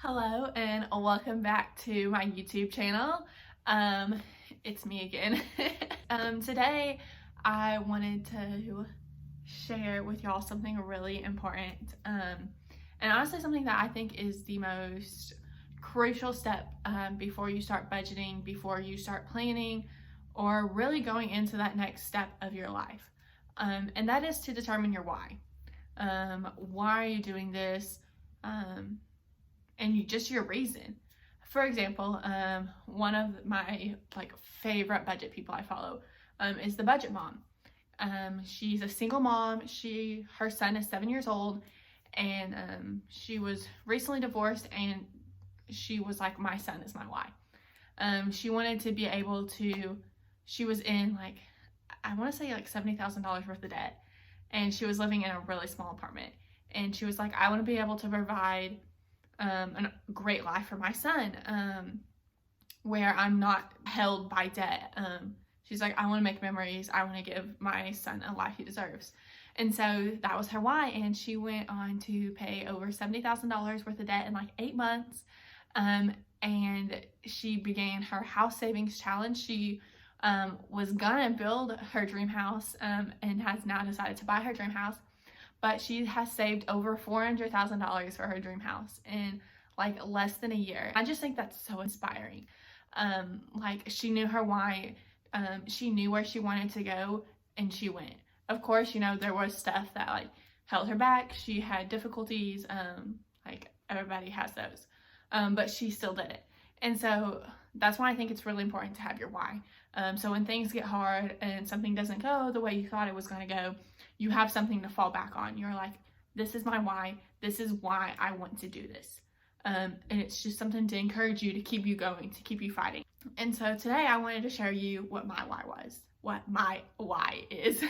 Hello and welcome back to my YouTube channel. It's me again. Today I wanted to share with y'all something really important, and honestly something that I think is the most crucial step before you start budgeting, before you start planning, or really going into that next step of your life. And that is to determine your why. Why are you doing this? And just your reason. For example, one of my favorite budget people I follow is the Budget Mom. She's a single mom. Her son is 7 years old, and she was recently divorced, and she was like, my son is my why. She wanted to be able to, she was in I want to say $70,000 worth of debt, and she was living in a really small apartment, and she was like, I want to be able to provide a great life for my son, where I'm not held by debt. She's like, I want to make memories. I want to give my son a life he deserves. And so that was her why. And she went on to pay over $70,000 worth of debt in 8 months. And she began her house savings challenge. She was gonna build her dream house, and has now decided to buy her dream house. But she has saved over $400,000 for her dream house in less than a year. I just think that's so inspiring. She knew her why. She knew where she wanted to go, and she went. Of course, there was stuff that held her back. She had difficulties. Everybody has those. But she still did it. And so that's why I think it's really important to have your why. So when things get hard and something doesn't go the way you thought it was going to go, you have something to fall back on. You're like, this is my why. This is why I want to do this. And it's just something to encourage you, to keep you going, to keep you fighting. And so today I wanted to show you what my why was, what my why is.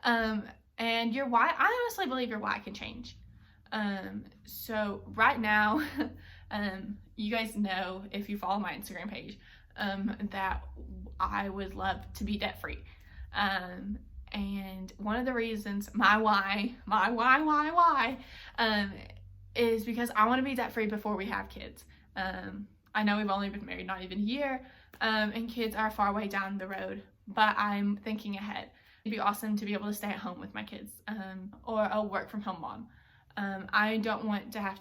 And your why, I honestly believe your why can change. So right now, you guys know, if you follow my Instagram page, that I would love to be debt free. And one of the reasons my why, is because I want to be debt free before we have kids. I know we've only been married not even a year, and kids are far way down the road, but I'm thinking ahead. It'd be awesome to be able to stay at home with my kids, or a work from home mom. I don't want to have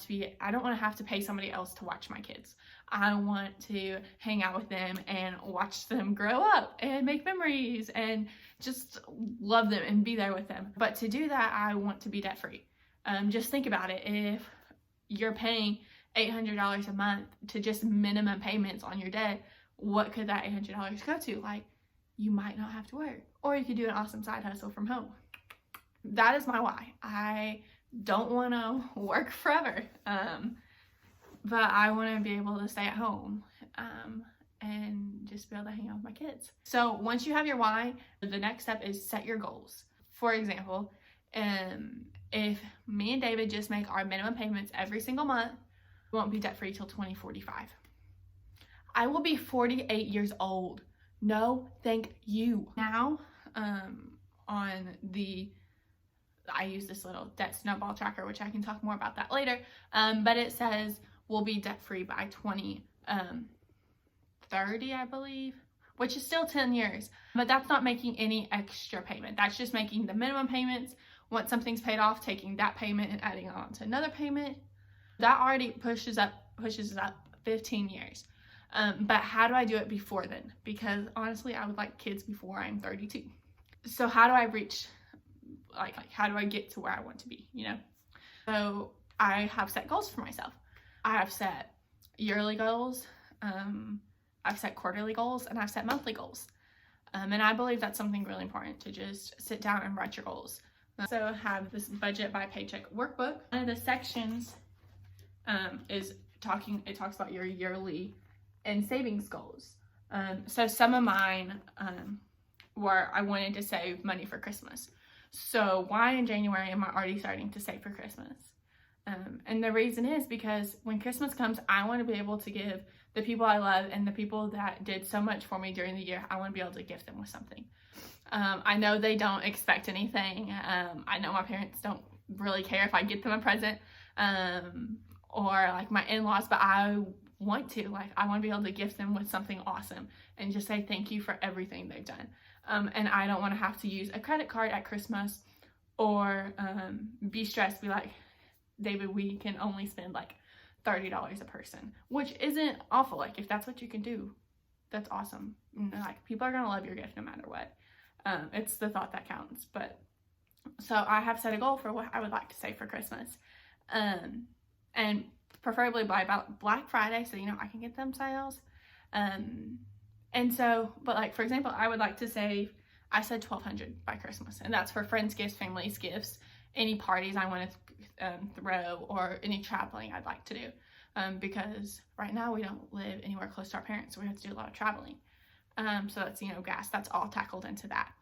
to pay somebody else to watch my kids. I want to hang out with them and watch them grow up and make memories and just love them and be there with them. But to do that, I want to be debt free. Just think about it. If you're paying $800 a month to just minimum payments on your debt, what could that $800 go to? You might not have to work, or you could do an awesome side hustle from home. That is my why. I don't want to work forever, but I want to be able to stay at home, and just be able to hang out with my kids. So once you have your why, the next step is set your goals. For example, if me and David just make our minimum payments every single month, we won't be debt free till 2045. I will be 48 years old. No, thank you. Now, I use this little debt snowball tracker, which I can talk more about that later. But it says we'll be debt free by 2030, I believe, which is still 10 years. But that's not making any extra payment. That's just making the minimum payments. Once something's paid off, taking that payment and adding on to another payment. That already pushes up 15 years. But how do I do it before then? Because honestly, I would like kids before I'm 32. So how do I reach, how do I get to where I want to be, So I have set goals for myself. I have set yearly goals, I've set quarterly goals, and I've set monthly goals. And I believe that's something really important, to just sit down and write your goals. So I have this budget by paycheck workbook. One of the sections it talks about your yearly and savings goals. So some of mine were, I wanted to save money for Christmas. So why in January am I already starting to save for Christmas? And the reason is because when Christmas comes, I want to be able to give the people I love and the people that did so much for me during the year, I want to be able to gift them with something. I know they don't expect anything. I know my parents don't really care if I get them a present, or like my in-laws, but I want to be able to gift them with something awesome and just say thank you for everything they've done. And I don't want to have to use a credit card at Christmas or be stressed, be like, David, we can only spend like $30 a person, which isn't awful. Like, if that's what you can do, that's awesome. Like, people are gonna love your gift no matter what. It's the thought that counts. But so I have set a goal for what I would like to save for Christmas, and preferably by about Black Friday, so I can get them sales. And so, but like, for example, I would like to save, I said $1,200 by Christmas, and that's for friends' gifts, families' gifts, any parties I want to throw, or any traveling I'd like to do. Because right now we don't live anywhere close to our parents, so we have to do a lot of traveling. So that's, gas, that's all tackled into that.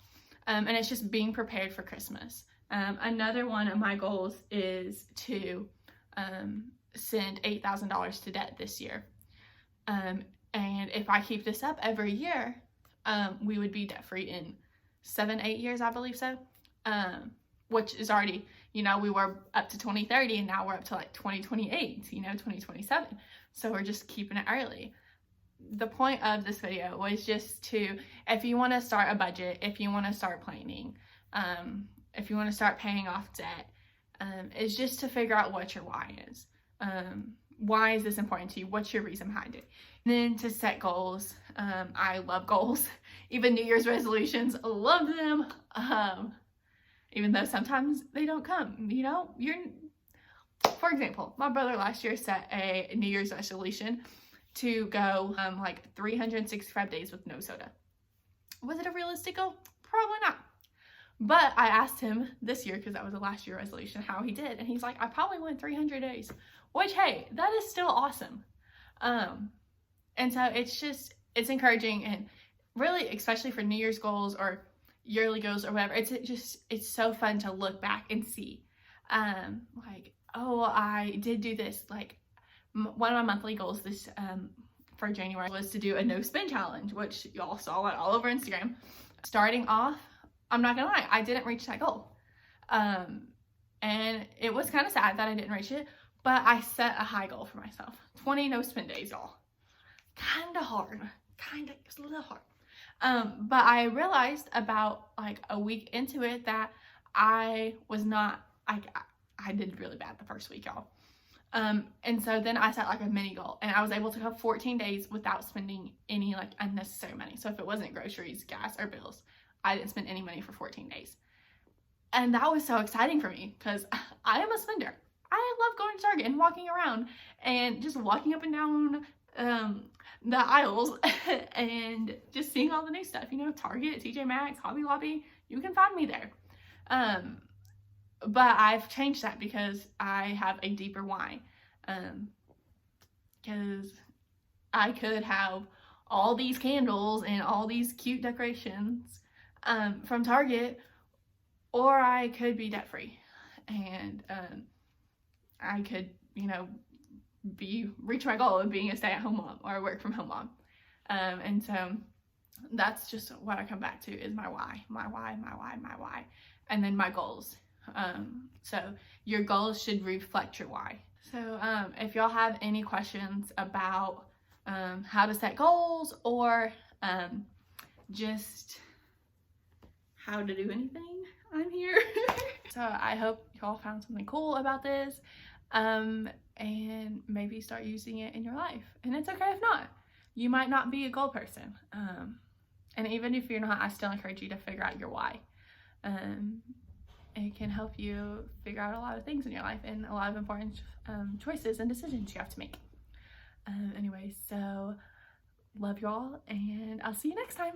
And it's just being prepared for Christmas. Another one of my goals is to send $8,000 to debt this year. And if I keep this up every year, we would be debt free in 7-8 years, I believe so. Which is already, we were up to 2030, and now we're up to like 2028, 2027. So we're just keeping it early. The point of this video was just to, if you want to start a budget, if you want to start planning, if you want to start paying off debt, is just to figure out what your why is. Why is this important to you? What's your reason behind it? And then to set goals. I love goals. Even New Year's resolutions, love them. Even though sometimes they don't come, for example, my brother last year set a New Year's resolution to go like 365 days with no soda. Was it a realistic goal? Probably not. But I asked him this year, because that was a last year resolution, how he did. And he's like, I probably went 300 days, which, hey, that is still awesome. And so it's encouraging, and really, especially for New Year's goals or yearly goals or whatever, it's so fun to look back and see, like, oh, I did do this. Like, one of my monthly goals this for January was to do a no spend challenge, which y'all saw it all over Instagram. Starting off, I'm not gonna lie, I didn't reach that goal, and it was kind of sad that I didn't reach it, but I set a high goal for myself. 20 no spend days, y'all. Kind of hard, it's a little hard. But I realized about like a week into it that I was not, I did really bad the first week, y'all. And so then I set like a mini goal, and I was able to go 14 days without spending any like unnecessary money. So if it wasn't groceries, gas, or bills, I didn't spend any money for 14 days. And that was so exciting for me, because I am a spender. I love going to Target and walking around and just walking up and down the aisles and just seeing all the new stuff, Target, TJ Maxx, Hobby Lobby, you can find me there. But I've changed that because I have a deeper why. Because I could have all these candles and all these cute decorations from Target, or I could be debt free, and I could, reach my goal of being a stay-at-home mom or a work-from-home mom. And so that's just what I come back to, is my why, and then my goals. So your goals should reflect your why. So if y'all have any questions about how to set goals, or just how to do anything, I'm here. So I hope y'all found something cool about this, and maybe start using it in your life. And it's okay if not. You might not be a goal person, and even if you're not, I still encourage you to figure out your why. It can help you figure out a lot of things in your life, and a lot of important choices and decisions you have to make. Anyway, so love y'all, and I'll see you next time.